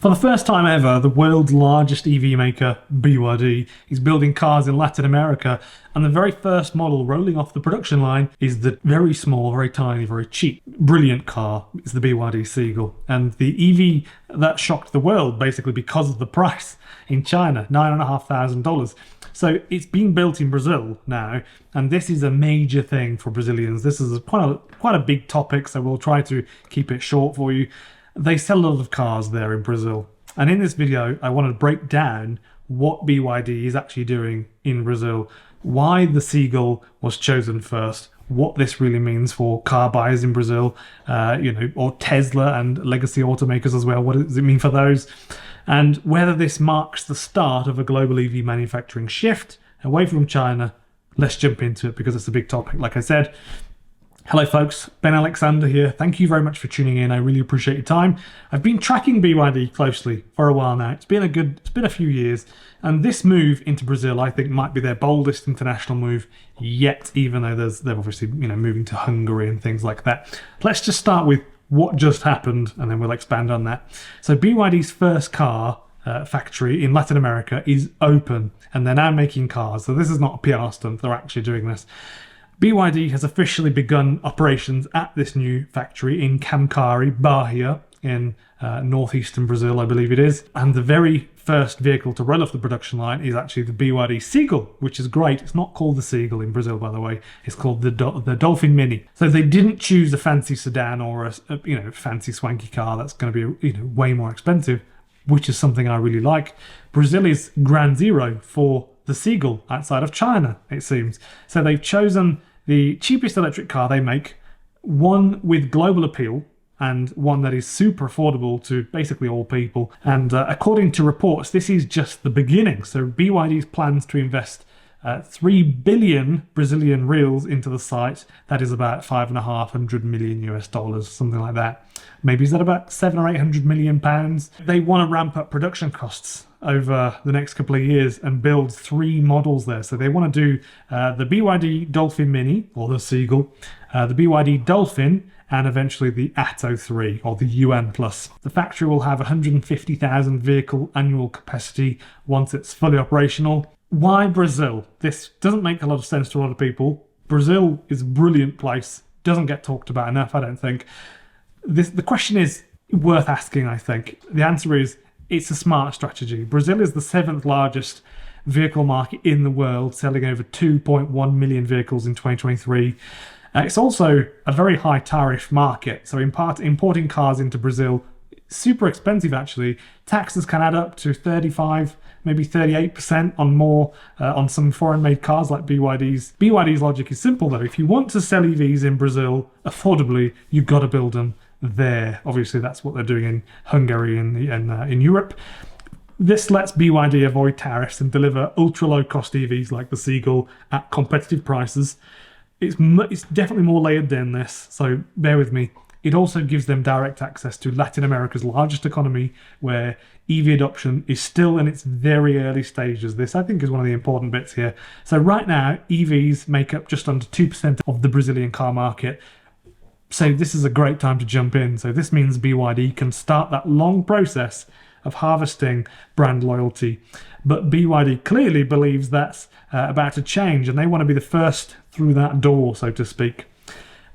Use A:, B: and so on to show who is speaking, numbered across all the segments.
A: For the first time ever, the world's largest EV maker, BYD, is building cars in Latin America, and the very first model rolling off the production line is the very small, very tiny, very cheap, brilliant car. It's the BYD Seagull. And the EV that shocked the world, basically because of the price in China, $9,500. So it's being built in Brazil now, and this is a major thing for Brazilians. This is quite a big topic, so we'll try to keep it short for you. They sell a lot of cars there in Brazil. And in this video, I want to break down what BYD is actually doing in Brazil, why the Seagull was chosen first, what this really means for car buyers in Brazil, or Tesla and legacy automakers as well. What does it mean for those? And whether this marks the start of a global EV manufacturing shift away from China. Let's jump into it because it's a big topic, like I said. Hello folks, Ben Alexander here. Thank you very much for tuning in. I really appreciate your time. I've been tracking BYD closely for a while now. It's been a few years, and this move into Brazil I think might be their boldest international move yet, even though they're obviously moving to Hungary and things like that. Let's just start with what just happened and then we'll expand on that. So BYD's first car factory in Latin America is open and they're now making cars. So this is not a PR stunt, they're actually doing this. BYD has officially begun operations at this new factory in Camcari, Bahia, in northeastern Brazil, I believe it is. And the very first vehicle to roll off the production line is actually the BYD Seagull, which is great. It's not called the Seagull in Brazil, by the way. It's called the Dolphin Mini. So they didn't choose a fancy sedan or a fancy swanky car that's going to be way more expensive, which is something I really like. Brazil is ground zero for the Seagull outside of China, it seems. So they've chosen the cheapest electric car they make, one with global appeal and one that is super affordable to basically all people. And according to reports, this is just the beginning. So BYD's plans to invest 3 billion Brazilian reals into the site. That is about $550 million US, something like that. Maybe is that about 700 or 800 million pounds? They want to ramp up production costs over the next couple of years and build 3 models there. So they want to do the BYD Dolphin Mini, or the Seagull, the BYD Dolphin, and eventually the Atto 3, or the UN+. The factory will have 150,000 vehicle annual capacity once it's fully operational. Why Brazil? This doesn't make a lot of sense to a lot of people. Brazil is a brilliant place, doesn't get talked about enough, I don't think. The question is worth asking, I think. The answer is, it's a smart strategy. Brazil is the 7th largest vehicle market in the world, selling over 2.1 million vehicles in 2023. It's also a very high tariff market, so importing cars into Brazil, super expensive actually. Taxes can add up to 35, maybe 38% on some foreign-made cars like BYD's. BYD's logic is simple though. If you want to sell EVs in Brazil affordably, you've got to build them there. Obviously that's what they're doing in Hungary and in Europe. This lets BYD avoid tariffs and deliver ultra-low cost EVs like the Seagull at competitive prices. It's definitely more layered than this, so bear with me. It also gives them direct access to Latin America's largest economy, where EV adoption is still in its very early stages. This, I think, is one of the important bits here. So right now, EVs make up just under 2% of the Brazilian car market. So this is a great time to jump in. So this means BYD can start that long process of harvesting brand loyalty. But BYD clearly believes that's about to change, and they want to be the first through that door, so to speak.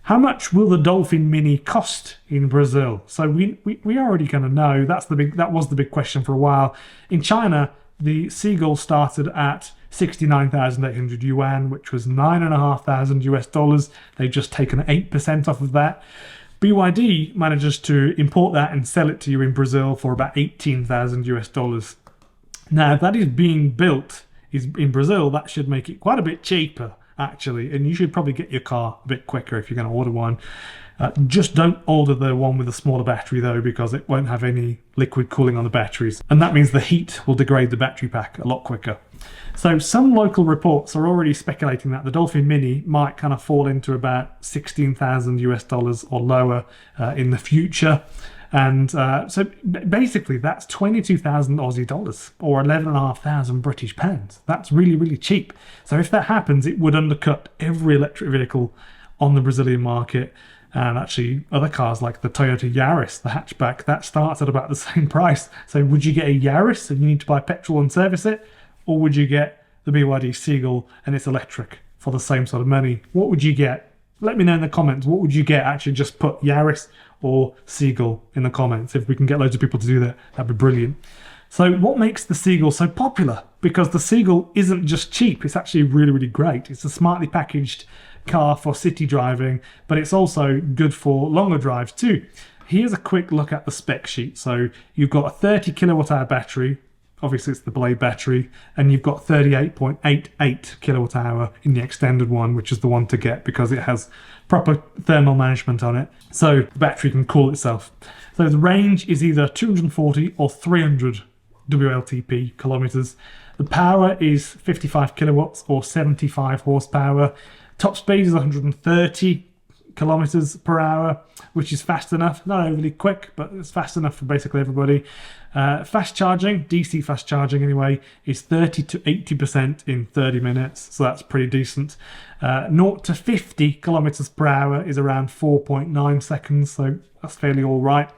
A: How much will the Dolphin Mini cost in Brazil? So we already kind of know. That was the big question for a while. In China, the Seagull started at 69,800 yuan, which was $9,500 US. They've just taken 8% off of that. BYD manages to import that and sell it to you in Brazil for about $18,000 US. Now, if that is being built in Brazil, that should make it quite a bit cheaper, actually, and you should probably get your car a bit quicker if you're going to order one. Just don't order the one with a smaller battery though, because it won't have any liquid cooling on the batteries, and that means the heat will degrade the battery pack a lot quicker. So some local reports are already speculating that the Dolphin Mini might kind of fall into about $16,000 US or lower in the future. And so basically that's 22,000 Aussie dollars or 11,500 British pounds. That's really, really cheap. So if that happens, it would undercut every electric vehicle on the Brazilian market. And actually, other cars like the Toyota Yaris, the hatchback, that starts at about the same price. So would you get a Yaris and you need to buy petrol and service it? Or would you get the BYD Seagull and it's electric for the same sort of money? What would you get? Let me know in the comments. What would you get? Actually, just put Yaris or Seagull in the comments. If we can get loads of people to do that, that'd be brilliant. So what makes the Seagull so popular? Because the Seagull isn't just cheap, it's actually really, really great. It's a smartly packaged car for city driving, but it's also good for longer drives too. Here's a quick look at the spec sheet. So you've got a 30 kilowatt hour battery, obviously it's the Blade battery, and you've got 38.88 kilowatt hour in the extended one, which is the one to get because it has proper thermal management on it. So the battery can cool itself. So the range is either 240 or 300 WLTP kilometers. The power is 55 kilowatts or 75 horsepower. Top speed is 130 kilometers per hour, which is fast enough. Not overly quick, but it's fast enough for basically everybody. Fast charging, DC fast charging anyway, is 30 to 80% in 30 minutes, so that's pretty decent. 0 to 50 kilometers per hour is around 4.9 seconds, so that's fairly all right.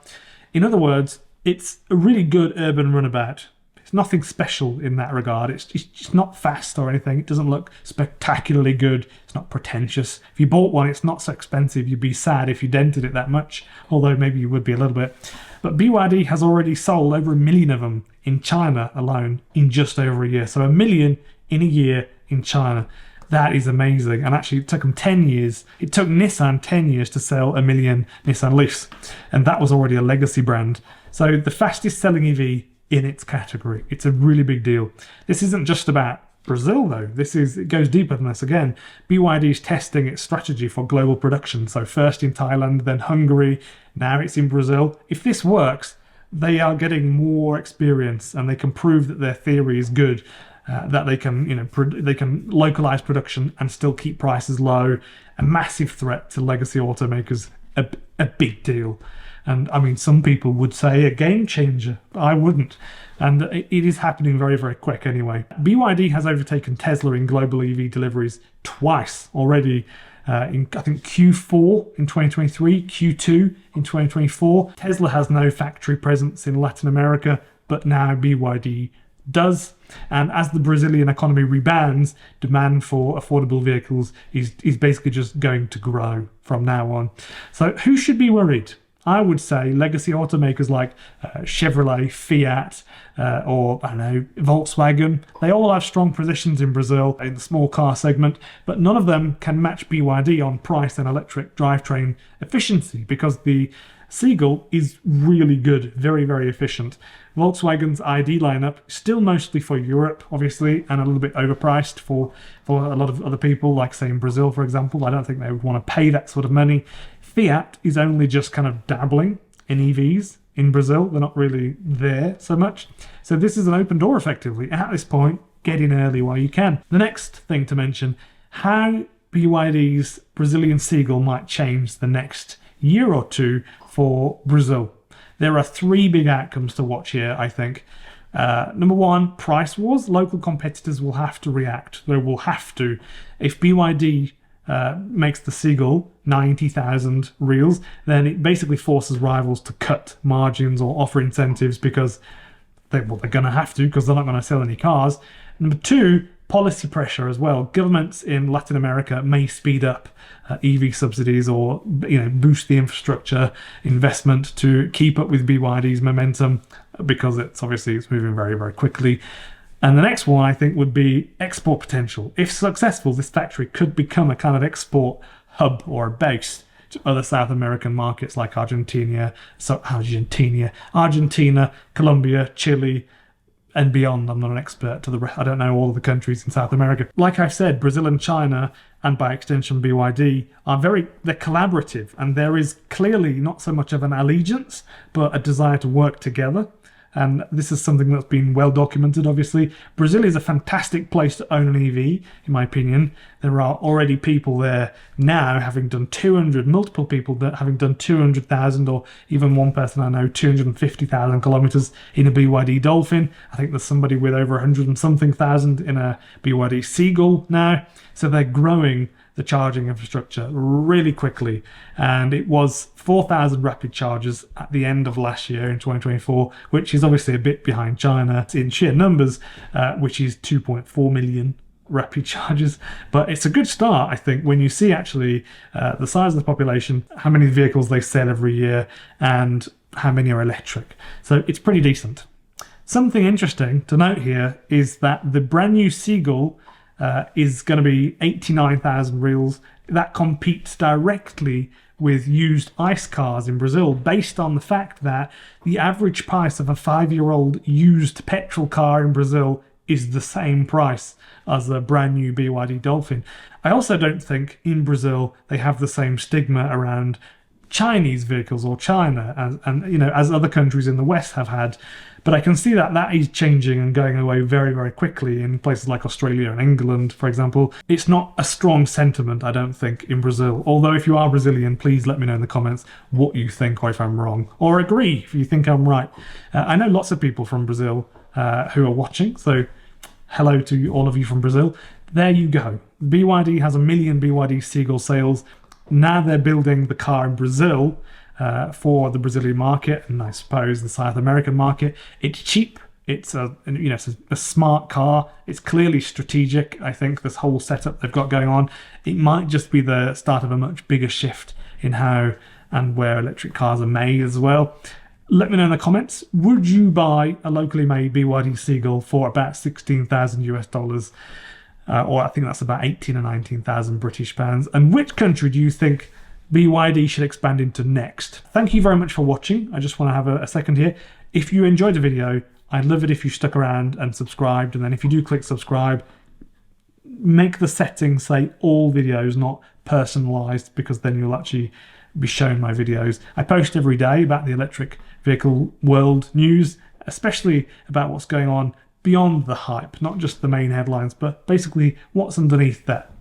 A: In other words, it's a really good urban runabout. It's nothing special in that regard. It's just not fast or anything. It doesn't look spectacularly good. It's not pretentious. If you bought one, it's not so expensive. You'd be sad if you dented it that much, although maybe you would be a little bit. But BYD has already sold over 1 million of them in China alone in just over a year. So 1 million in a year in China. That is amazing. And actually it took them 10 years. It took Nissan 10 years to sell 1 million Nissan Leafs. And that was already a legacy brand. So the fastest selling EV in its category. It's a really big deal. This isn't just about Brazil though. It goes deeper than this again. BYD is testing its strategy for global production. So first in Thailand, then Hungary, now it's in Brazil. If this works, they are getting more experience and they can prove that their theory is good, that they can, they can localize production and still keep prices low. A massive threat to legacy automakers, a big deal. And I mean, some people would say a game changer. I wouldn't. And it is happening very, very quick anyway. BYD has overtaken Tesla in global EV deliveries twice already. In, I think, Q4 in 2023, Q2 in 2024. Tesla has no factory presence in Latin America, but now BYD does. And as the Brazilian economy rebounds, demand for affordable vehicles is basically just going to grow from now on. So who should be worried? I would say legacy automakers like Chevrolet, Fiat, or I don't know, Volkswagen. They all have strong positions in Brazil in the small car segment, but none of them can match BYD on price and electric drivetrain efficiency because the Seagull is really good, very, very efficient. Volkswagen's ID lineup, still mostly for Europe, obviously, and a little bit overpriced for a lot of other people, like say in Brazil, for example. I don't think they would want to pay that sort of money. Fiat is only just kind of dabbling in EVs in Brazil. They're not really there so much. So this is an open door, effectively. At this point, get in early while you can. The next thing to mention, how BYD's Brazilian Seagull might change the next year or two for Brazil. There are 3 big outcomes to watch here, I think. Number one, price wars. Local competitors will have to react. They will have to. If BYD makes the Seagull 90,000 reals, then it basically forces rivals to cut margins or offer incentives because they're going to have to, because they're not going to sell any cars. Number two, policy pressure as well. Governments in Latin America may speed up EV subsidies or boost the infrastructure investment to keep up with BYD's momentum because it's moving very, very quickly. And the next one, I think, would be export potential. If successful, this factory could become a kind of export hub or a base to other South American markets like Argentina, Colombia, Chile, and beyond. I'm not an expert I don't know all of the countries in South America. Like I've said, Brazil and China, and by extension BYD, they're collaborative, and there is clearly not so much of an allegiance, but a desire to work together. And this is something that's been well documented, obviously. Brazil is a fantastic place to own an EV, in my opinion. There are already people there now having done multiple people that having done 200,000, or even one person I know, 250,000 kilometers in a BYD Dolphin. I think there's somebody with over 100 and something thousand in a BYD Seagull now. So they're growing the charging infrastructure really quickly. And it was 4,000 rapid chargers at the end of last year in 2024, which is obviously a bit behind China in sheer numbers, which is 2.4 million rapid chargers. But it's a good start, I think, when you see actually the size of the population, how many vehicles they sell every year, and how many are electric. So it's pretty decent. Something interesting to note here is that the brand new Seagull is going to be 89,000 reals. That competes directly with used ICE cars in Brazil, based on the fact that the average price of a 5-year-old used petrol car in Brazil is the same price as a brand new BYD Dolphin. I also don't think in Brazil they have the same stigma around Chinese vehicles or China as other countries in the West have had. But I can see that is changing and going away very, very quickly in places like Australia and England, for example. It's not a strong sentiment, I don't think, in Brazil. Although if you are Brazilian, please let me know in the comments what you think, or if I'm wrong, or agree if you think I'm right. I know lots of people from Brazil who are watching, so hello to all of you from Brazil. There you go. BYD has 1 million BYD Seagull sales. Now they're building the car in Brazil for the Brazilian market, and I suppose the South American market. It's cheap. It's it's a smart car. It's clearly strategic. I think this whole setup they've got going on, it might just be the start of a much bigger shift in how and where electric cars are made as well. Let me know in the comments, would you buy a locally made BYD Seagull for about 16,000 US dollars? Or I think that's about 18 or 19,000 British pounds. And which country do you think BYD should expand into next? Thank you very much for watching. I just want to have a second here. If you enjoyed the video, I'd love it if you stuck around and subscribed. And then if you do click subscribe, make the settings say all videos, not personalized, because then you'll actually be shown my videos. I post every day about the electric vehicle world news, especially about what's going on beyond the hype, not just the main headlines, but basically what's underneath that.